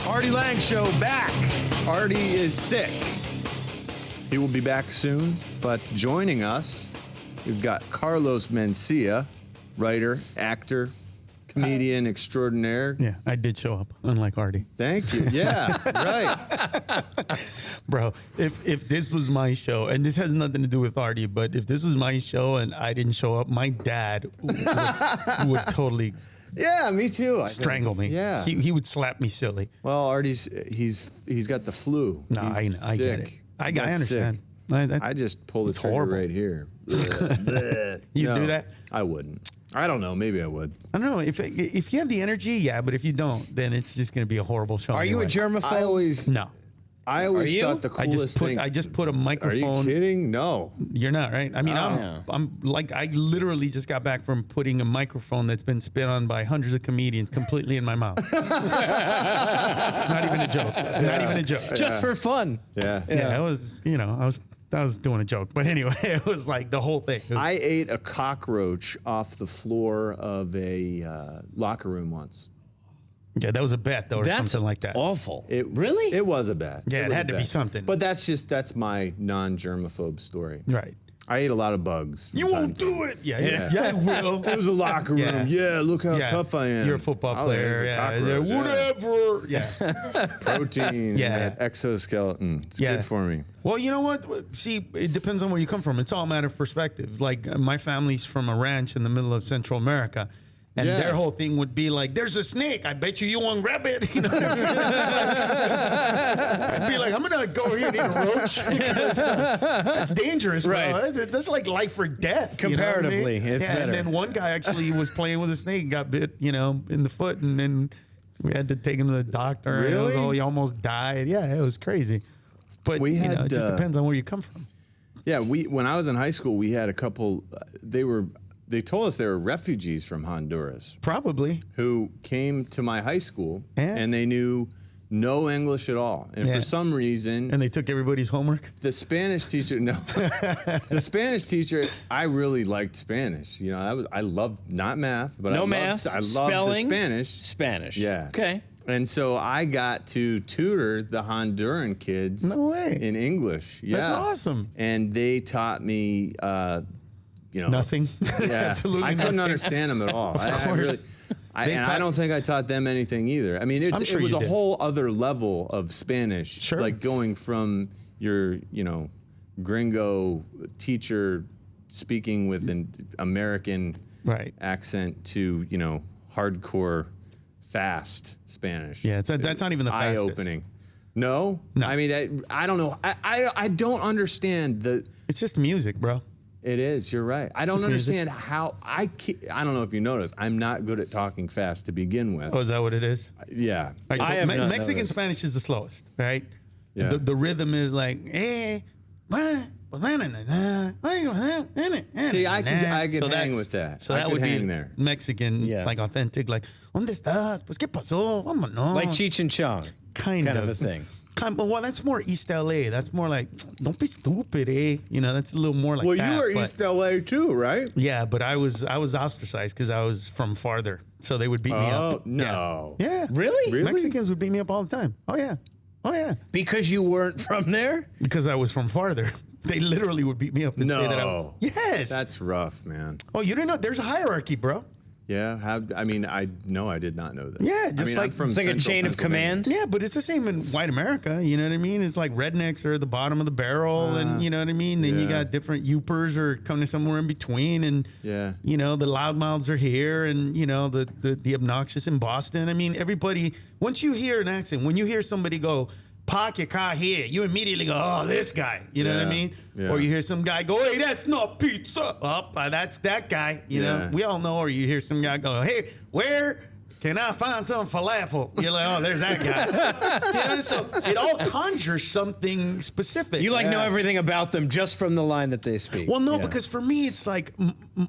Artie Lange Show back. Artie is sick. He will be back soon, but joining us, we've got Carlos Mencia, writer, actor, comedian extraordinaire. Yeah, I did show up, unlike Artie. Thank you. Yeah, right. Bro, if this was my show, and this has nothing to do with Artie, but if this was my show and I didn't show up, my dad would totally Yeah, me too. strangle me. Yeah. He would slap me silly. Well, Artie's he's got the flu. No, He's I get it. sick. I That's understand. sick. I just pulled the it's trigger horrible. right here. Bleh. You No, do that? I wouldn't. I don't know. Maybe I would. I don't know. If you have the energy, yeah, but if you don't, then it's just going to be a horrible show. Are you a germaphobe? I always you? thought the coolest thing. I just put a Are you microphone. kidding? No. You're not, right? I mean, No. I'm like, I literally just got back from putting a microphone that's been spit on by hundreds of comedians completely in my mouth. It's not even a joke. Not even a joke. Just for fun. Yeah. Yeah, it was, I was doing a joke. But anyway, it was like the whole thing. It was- I ate a cockroach off the floor of a locker room once. yeah, that was a bet, though, or That's something like that. awful. Really? It was a bet. Yeah, it was had a to be bet. something. But that's my non-germaphobe story. Right. I ate a lot of bugs. You won't do it. Yeah, I will. It was a locker room. Yeah. Yeah, look how Yeah. tough I am. You're a football Oh, player. there's a Yeah. cockroach, Whatever. Yeah. Protein. Yeah. That exoskeleton. It's Yeah. good for me. Well, you know what? See, it depends on where you come from. It's all a matter of perspective. Like, my family's from a ranch in the middle of Central America. And Yeah. their whole thing would be like, there's a snake. I bet you won't grab it. You know what I mean? It's like, I'd be like, I'm going to go here and eat a roach. Because, that's dangerous, bro. Right. That's like life or death. You know what I mean? Comparatively, it's yeah, better. And then one guy actually was playing with a snake, got bit, in the foot. And then we had to take him to the doctor. And Really? he almost died. Yeah, it was crazy. But, We it had, just depends on where you come from. Yeah, when I was in high school, we had a couple. They told us they were refugees from Honduras Probably. who came to my high school Yeah. and they knew no English at all. And Yeah. for some reason, And they took everybody's homework. the Spanish teacher, the Spanish teacher, I really liked Spanish. I loved not math, but No I math, loved spelling, the Spanish. Spanish. Yeah. Okay. And so I got to tutor the Honduran kids. No way. In English. Yeah. That's awesome. And they taught me, Nothing. Yeah, Absolutely I couldn't nothing. understand them at all. Of I course. really, and I don't think I taught them anything either. I mean, I'm sure it was you a did. whole other level of Spanish. Sure. Like going from your, gringo teacher speaking with an American Right. accent to, hardcore, fast Spanish. Yeah, that's not even the fastest. eye-opening. No? No. I mean, I don't know. I don't understand the... It's just music, bro. It is. You're right. I don't Just music. understand how I don't know if you noticed. I'm not good at talking fast to begin with. Oh, is that what it is? Yeah. All right, I so have not Mexican noticed. Spanish is the slowest, right? Yeah. The rhythm is like, See, I could so hang that's- with that. So I that could would be hang there. Mexican, Yeah. like authentic, like, ¿Dónde estás? Pues, ¿qué pasó? Vámonos. Like Cheech and Chong. kind of a thing. Well, that's more East LA. That's more like, don't be stupid, eh? That's a little more like Well, that. you were but- East LA too, right? Yeah, but I was ostracized because I was from farther, so they would beat me up. Oh, no. Yeah. Really? Really? Mexicans would beat me up all the time. Oh yeah, Because you weren't from there? because I was from farther. They literally would beat me up and say that. No. Yes. That's rough, man. Oh, you didn't know? There's a hierarchy, bro. Yeah. I did not know that. Yeah, I just mean, like- I'm from It's like a Central chain of Pennsylvania. command. Yeah, but it's the same in white America. You know what I mean? It's like rednecks are at the bottom of the barrel, and you know what I mean. Then you yeah. got different Yoopers are coming somewhere in between, and Yeah. the loudmouths are here, and the obnoxious in Boston. I mean, everybody. Once you hear an accent, when you hear somebody go, "Park your car here," you immediately go, "Oh, this guy." You know what I Yeah, mean? yeah. Or you hear some guy go, "Hey, that's not pizza." Oh, that's that guy. You know, Yeah. we all know. Or you hear some guy go, "Hey, where can I find some falafel?" You're like, "Oh, there's that guy." So it all conjures something specific. You know Yeah. everything about them just from the line that they speak. Well, no, Yeah. because for me, it's like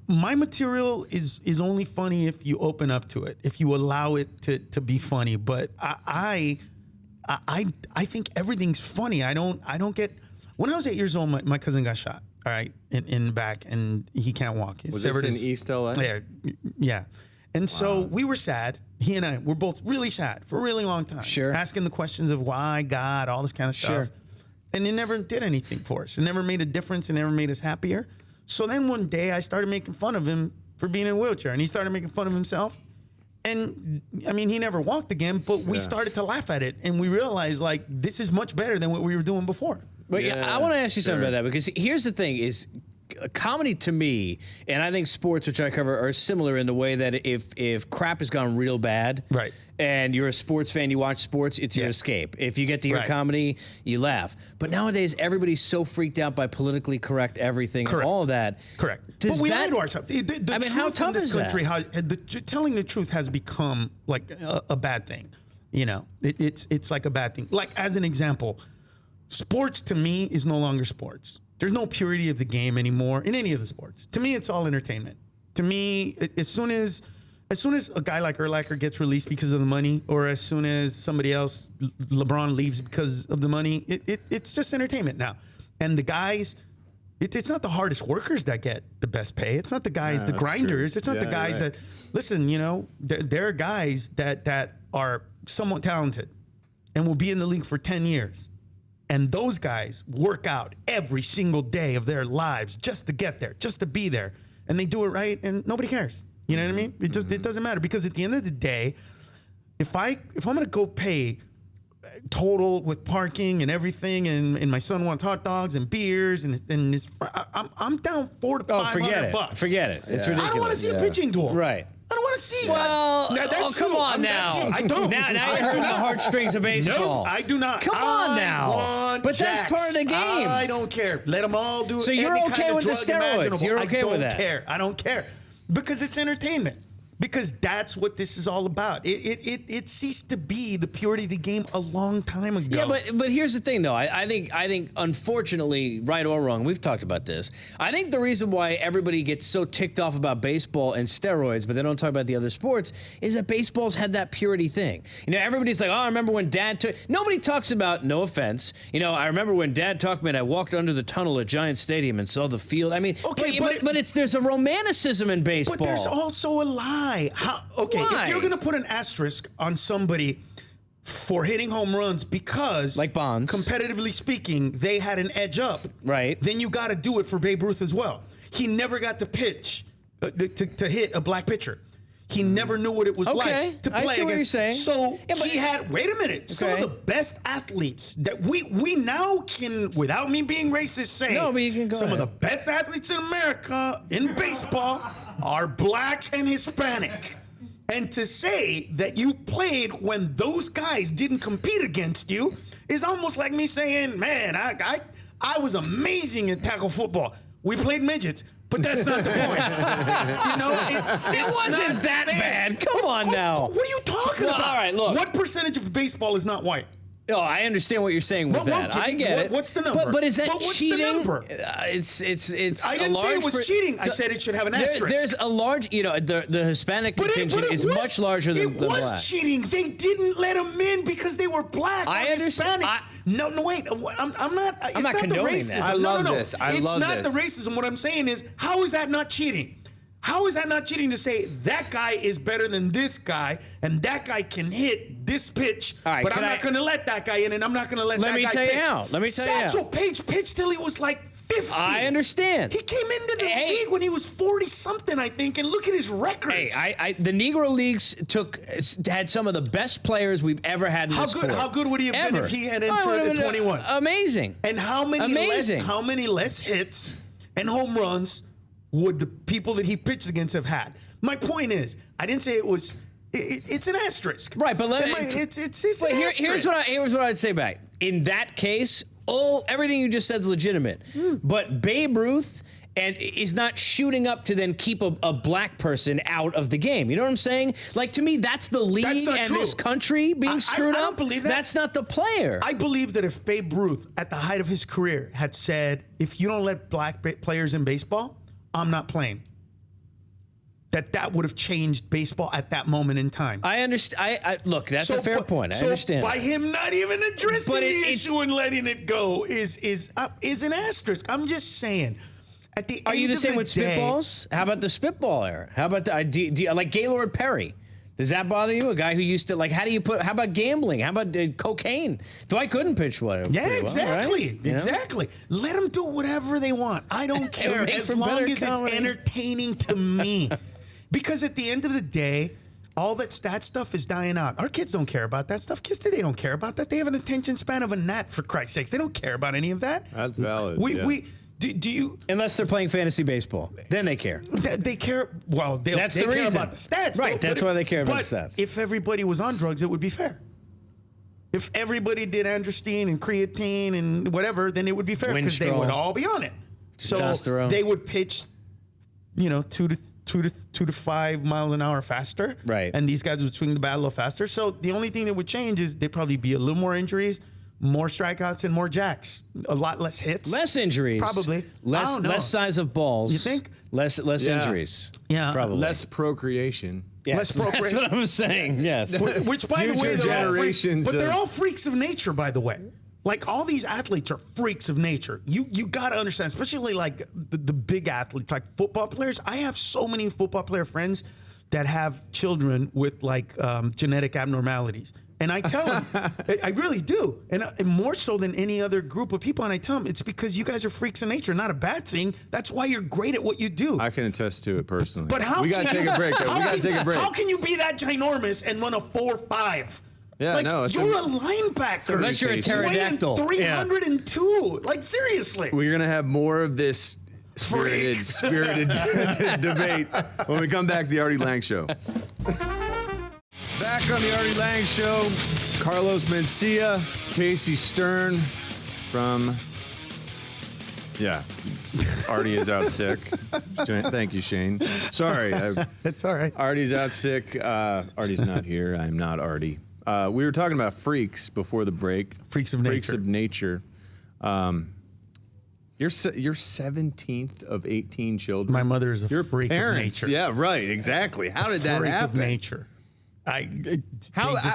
my material is only funny if you open up to it, if you allow it to be funny. But I think everything's funny. I don't get. When I was 8 years old, my cousin got shot. All right, in the back, and he can't walk. He Was severed this in his- East LA? Yeah. And so we were sad. He and I were both really sad for a really long time. Sure. Asking the questions of why, God, all this kind of stuff. Sure. And it never did anything for us. It never made a difference. It never made us happier. So then one day I started making fun of him for being in a wheelchair, and he started making fun of himself. And I mean, he never walked again, but we started to laugh at it, and we realized like this is much better than what we were doing before. But Yeah, I want to ask you something sure. about that, because here's the thing: is comedy to me, and I think sports, which I cover, are similar in the way that if crap has gone real bad, Right. and you're a sports fan, you watch sports, it's your escape. If you get to hear Right. comedy, you laugh. But nowadays, everybody's so freaked out by politically correct everything Correct. and all of that. Correct. Does But we that- lie to ourselves. The I mean, how truth tough in this is that? country, telling the truth has become like a bad thing. You know, it's like a bad thing. Like as an example, sports to me is no longer sports. There's no purity of the game anymore in any of the sports. To me, it's all entertainment. To me, as soon as a guy like Urlacher gets released because of the money, or as soon as somebody else, LeBron leaves because of the money, it's just entertainment now. And the guys, it's not the hardest workers that get the best pay. It's not the guys, the that's grinders. true. It's not Yeah, the guys you're that, listen, you know, there are guys that are somewhat talented and will be in the league for 10 years. And those guys work out every single day of their lives just to get there, just to be there. And they do it right, and nobody cares. You know what I mean? It doesn't matter, because at the end of the day, if I'm gonna go pay total with parking and everything, and my son wants hot dogs and beers, and I'm down $400 to Oh, $500 forget it. bucks. Forget it. It's ridiculous. I don't want to see a pitching duel. Right. I don't want to see Well, that. oh, come on That's now. you. I don't. Now I you're do hurting the not. heartstrings of baseball. Nope, I do not. Come on now. Want But that's jacks. part of the game. I don't care. Let them all do. So you're any okay kind of with the drug steroids? imaginable. You're okay I don't with that? care. I don't care, because it's entertainment. Because that's what this is all about. It ceased to be the purity of the game a long time ago. Yeah, but here's the thing, though. I think unfortunately, right or wrong, we've talked about this. I think the reason why everybody gets so ticked off about baseball and steroids, but they don't talk about the other sports, is that baseball's had that purity thing. You know, everybody's like, oh, I remember when Dad took. Nobody talks about. No offense. You know, I remember when Dad talked to me, and I walked under the tunnel at Giant Stadium and saw the field. I mean, Okay, but there's a romanticism in baseball. But there's also a lie. Okay, Why? if you're going to put an asterisk on somebody for hitting home runs because, Like Bonds. competitively speaking, they had an edge up, Right. then you got to do it for Babe Ruth as well. He never got to pitch, to hit a black pitcher. He never knew what it was Okay, like to I play see what against. you're saying. So Yeah, but- he had. Wait a minute. Some of Okay. the best athletes that we now can, without me being racist, say No, but you can go some of ahead. the best athletes in America in baseball are black and Hispanic. And to say that you played when those guys didn't compete against you is almost like me saying, man, I was amazing at tackle football. We played midgets, but that's not the point. You know, It it's wasn't not that fair. bad. Come on now. What are you talking Well, about? all right, look. What percentage of baseball is not white? Oh, I understand what you're saying with that. I get it. What's the number? But is that But what's the cheating? number? It's. I a didn't say it large was cheating. I said it should have an asterisk. There's a large, you know, the Hispanic But contingent it is was, much larger than it the was black. cheating. They didn't let them in because they were black I or understand. Hispanic. No, wait. I'm not. It's not not the condoning racism. that. I love no. this. I it's love not this. the racism. What I'm saying is, how is that not cheating? How is that not cheating to say that guy is better than this guy and that guy can hit this pitch, All right, but can I'm I- not going to let that guy in, and I'm not going to let Let that me guy tell you pitch. how. Let me tell you how. Satchel Paige pitched till he was like 50. I understand. He came into the Hey. league when he was 40 something, I think, and look at his records. Hey, the Negro Leagues had some of the best players we've ever had in How the good- sport. how good would he have been Ever. if he had Oh, it entered would have at been, 21? Amazing. And how many Amazing. less hits and home runs would the people that he pitched against have had? My point is, I didn't say it was. It's an asterisk, Right, but let me. It's But an here's what I'd say back. In that case, everything you just said is legitimate. But Babe Ruth is not shooting up to then keep a black person out of the game. You know what I'm saying? Like, to me, that's the league That's not and true. this country being screwed I up. don't believe that. That's not the player. I believe that if Babe Ruth, at the height of his career, had said, "If you don't let black players in baseball, I'm not playing," that would have changed baseball at that moment in time. I understand. I look. That's a fair but- point. I so understand. by him not even addressing But the it's- issue and letting it go is an asterisk. I'm just saying, At the Are end you the of same with day, spitballs? How about the spitball era? How about the, do you, like Gaylord Perry? Does that bother you? A guy who used to like, how about gambling? How about cocaine? Dwight couldn't pitch what? Yeah, exactly. Right? You know? Exactly. Let them do whatever they want. I don't care make as for long better as comedy. it's entertaining to me. Because at the end of the day, all that stat stuff is dying out. Our kids don't care about that stuff. Kids today don't care about that. They have an attention span of a gnat, for Christ's sakes. They don't care about any of that. That's valid. Do you? Unless they're playing fantasy baseball, then they care. They care. Well, they That's they the care reason. about the stats, Right, though, that's but why they care about but the stats. If everybody was on drugs, it would be fair. If everybody did androstenedione and creatine and whatever, then it would be fair because they would Winstrol. all be on it. So Testosterone. they would pitch, 2 to 5 miles an hour faster. Right. And these guys would swing the bat a little faster. So the only thing that would change is there'd probably be a little more injuries, more strikeouts, and more jacks. A lot less hits. Less injuries. Probably. I Less don't know. less size of balls. You think? Less Yeah. injuries. Yeah. Probably. Less procreation. Yes, less procreation. That's what I'm saying. Yes. Which, by the way, Future they're all freaks, generations but they're of- all freaks of nature, by the way. Like all these athletes are freaks of nature. You got to understand, especially like the big athletes, like football players. I have so many football player friends that have children with like genetic abnormalities. And I tell them, I really do. And more so than any other group of people. And I tell them, it's because you guys are freaks of nature, not a bad thing. That's why you're great at what you do. I can attest to it personally. But how we gotta can take you- a break. Though. We how gotta can- take a break. How can you be that ginormous and run a 4.5? Yeah, like, no, it's you're a- a linebacker. Unless you're a Weighing pterodactyl. Weighing Yeah. 302. Like, seriously. We're gonna have more of this spirited debate when we come back to the Artie Lange Show. Back on the Artie Lange Show, Carlos Mencia, Casey Stern from. Yeah, Artie is out sick. Thank you, Shane. Sorry, It's all right. Artie's out sick. Artie's not here. I'm not Artie. We were talking about freaks before the break. Freaks of Freaks nature. of nature. You're 17th of 18 children. My mother is a Your freak parents, of nature. yeah, right, exactly. How did that Freak happen? of nature.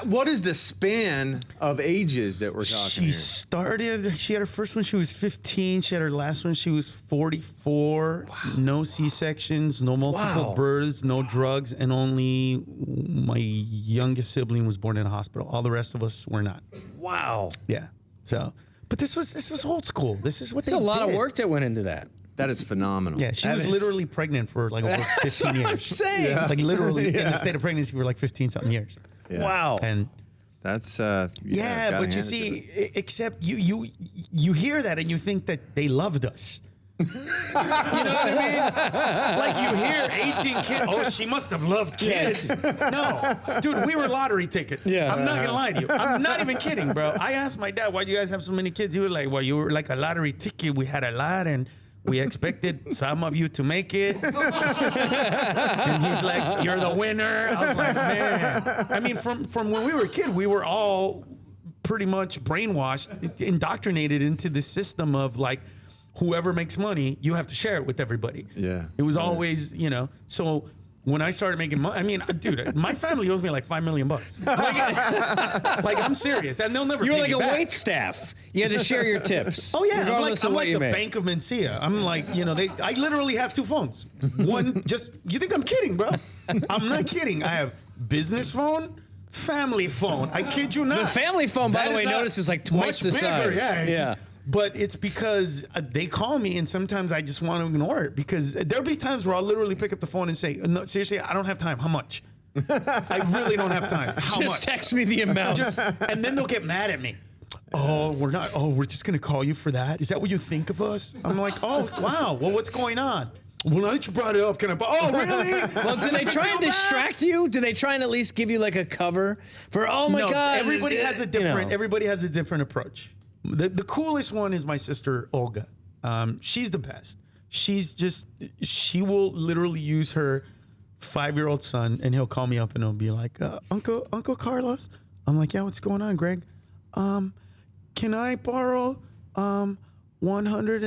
What is the span of ages that we're talking She here? started, she had her first one, she was 15. She had her last one, she was 44. Wow. No C-sections, no multiple Wow. births, no drugs, and only my youngest sibling was born in a hospital. All the rest of us were not. Wow. Yeah. So, but this was old school. This is what There's they a lot did. of work that went into that. That is phenomenal. Yeah, she That was is- literally pregnant for like over 15 years. I'm saying. Yeah. Like literally in the state of pregnancy for like 15 something years. Yeah. Wow. And That's yeah, gotta but you hand it to see, them. except you hear that and you think that they loved us. You know what I mean? Like you hear 18 kids. Oh, she must have loved kids. No, dude, we were lottery tickets. Yeah. I'm not gonna lie to you. I'm not even kidding, bro. I asked my dad, "Why do you guys have so many kids?" He was like, "Well, you were like a lottery ticket. We had a lot, and we expected some of you to make it." And he's like, "You're the winner." I was like, "Man." I mean, from when we were a kid, we were all pretty much brainwashed, indoctrinated into this system of like, whoever makes money, you have to share it with everybody. Yeah. It was always, so when I started making money, I mean, dude, my family owes me like $5 million. Like I'm serious. And they'll never You were pay like me a back. wait staff. You had to share your tips. Oh yeah, regardless I'm of what like you the made. Bank of Mencia. I'm like, I literally have 2 phones. One, you think I'm kidding, bro? I'm not kidding. I have business phone, family phone. I kid you not. The family phone, by That the is way, not notice is like twice much the bigger. size. Yeah, Yeah. But it's because they call me, and sometimes I just want to ignore it because there'll be times where I'll literally pick up the phone and say, "No, seriously, I don't have time. How much? I really don't have time. How Just much?" text me the amount. And then they'll get mad at me. Oh, we're not. Oh, we're just gonna call you for that. Is that what you think of us? I'm like, oh, wow. Well, what's going on? Well, now that you brought it up, can I? Oh, really? Well, do they try and distract you? Do they try and at least give you like a cover for? Oh my No, God! everybody has a different. You know. Everybody has a different approach. The coolest one is my sister Olga. She's the best. She will literally use her 5-year-old son, and he'll call me up and he'll be like, Uncle Carlos. I'm like, yeah, what's going on, Greg? Can I borrow 100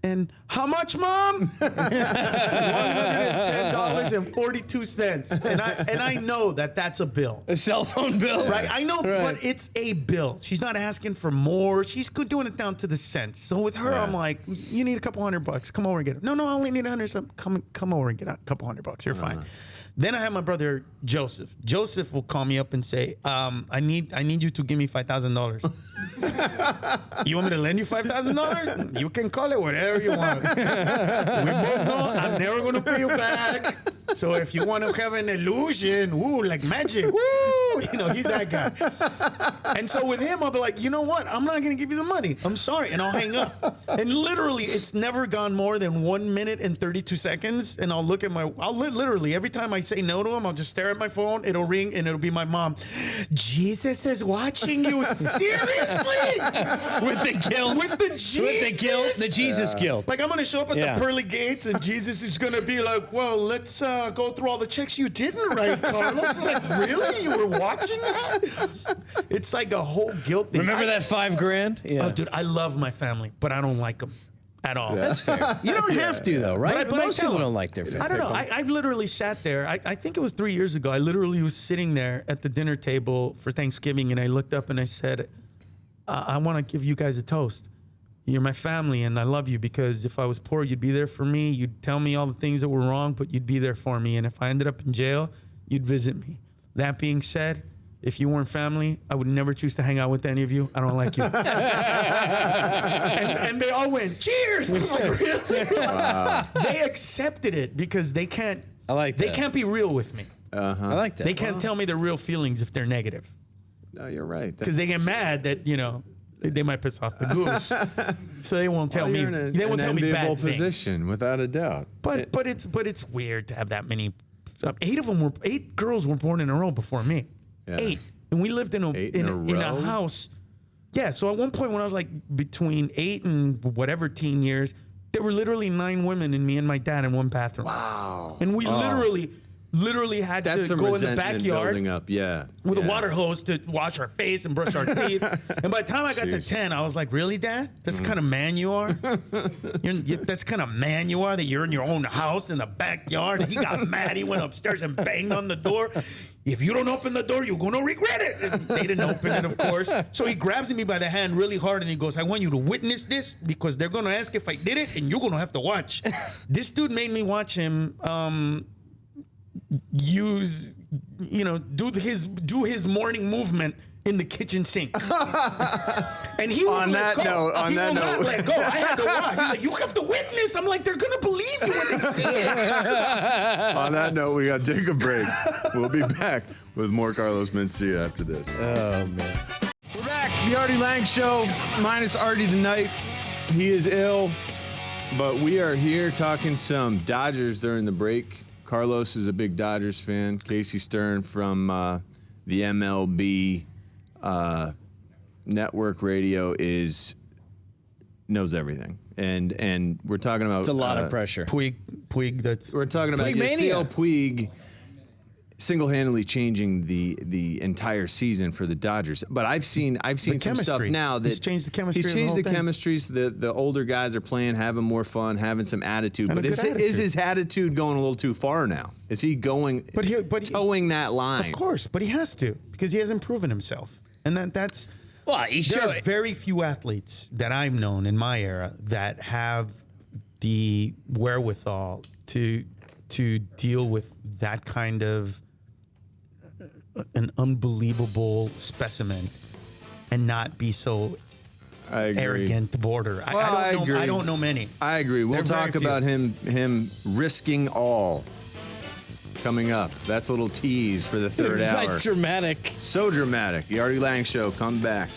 and how much, Mom? $110 and 42 cents, and I know that's a bill. A cell phone bill, Right, I know, Right. but it's a bill. She's not asking for more. She's doing it down to the cents. So with her, I'm like, you need a couple $100. Come over and get it. No, I only need 100. So come over and get a couple $100. You're fine. Then I have my brother Joseph. Joseph will call me up and say, I need you to give me $5,000. You want me to lend you $5,000? You can call it whatever you want. We both know I'm never gonna pay you back. So if you want to have an illusion, like magic, he's that guy. And so with him, I'll be like, you know what? I'm not gonna give you the money. I'm sorry, and I'll hang up. And literally, it's never gone more than 1 minute and 32 seconds. And I'll look at literally every time I say no to him, I'll just stare at my phone. It'll ring, and it'll be my mom. Jesus is watching you. Seriously? With the guilt. With the Jesus? With the guilt. The Jesus guilt. Like, I'm going to show up at the pearly gates, and Jesus is going to be like, well, let's go through all the checks you didn't write, Carlos. Like, really? You were watching that? It's like a whole guilt thing. Remember that $5,000? Yeah. Oh, dude, I love my family, but I don't like them at all. That's fair. You don't have to, though, right? But Most people don't like their family. I don't know. I've literally sat there. I think it was 3 years ago. I literally was sitting there at the dinner table for Thanksgiving, and I looked up and I said, I want to give you guys a toast. You're my family, and I love you because if I was poor, you'd be there for me. You'd tell me all the things that were wrong, but you'd be there for me. And if I ended up in jail, you'd visit me. That being said, if you weren't family, I would never choose to hang out with any of you. I don't like you. and they all went, cheers. I was like, really? Wow. They accepted it because they can't. I like that. They can't be real with me. I like that. They can't tell me their real feelings if they're negative. No, you're right. Because they get mad that, they might piss off the goose. So they won't tell me. They won't tell me bad position, things. without a doubt. But it's weird to have that many. 8 girls were born in a row before me. Yeah. 8, and we lived in a house. Yeah. So at one point when I was like between 8 and whatever teen years, there were literally 9 women and me and my dad in one bathroom. Wow. And we literally had to go in the backyard with a water hose to wash our face and brush our teeth. And by the time I got to 10, I was like, really, Dad? That's the kind of man you are? That's the kind of man you are, that you're in your own house in the backyard? And he got mad. He went upstairs and banged on the door. If you don't open the door, you're going to regret it. And they didn't open it, of course. So he grabs me by the hand really hard and he goes, I want you to witness this because they're going to ask if I did it and you're going to have to watch. This dude made me watch him do his morning movement in the kitchen sink. And he won't let go. He will not let go. I had to watch. He's like, you have to witness. I'm like, they're gonna believe you when they see it. On that note, we got to take a break. We'll be back with more Carlos Mencia after this. Oh, man. We're back. The Artie Lange Show. Minus Artie tonight. He is ill, but we are here talking some Dodgers during the break. Carlos is a big Dodgers fan. Casey Stern from the MLB network radio knows everything, and we're talking about It's a lot of pressure. Puig. We're talking about Puig-mania. Puig single-handedly changing the entire season for the Dodgers. But I've seen some stuff now that he's changed the chemistry. He's changed the chemistries. The older guys are playing, having more fun, having some attitude. But is his attitude going a little too far now? Is he going towing that line? Of course, but he has to because he hasn't proven himself, and that's. Well, there are very few athletes that I've known in my era that have the wherewithal to deal with that kind of an unbelievable specimen and not be so arrogant border. I don't know many. I agree. We'll talk about him risking all coming up. That's a little tease for the third hour. Dramatic. So dramatic. The Artie Lange Show. Come back.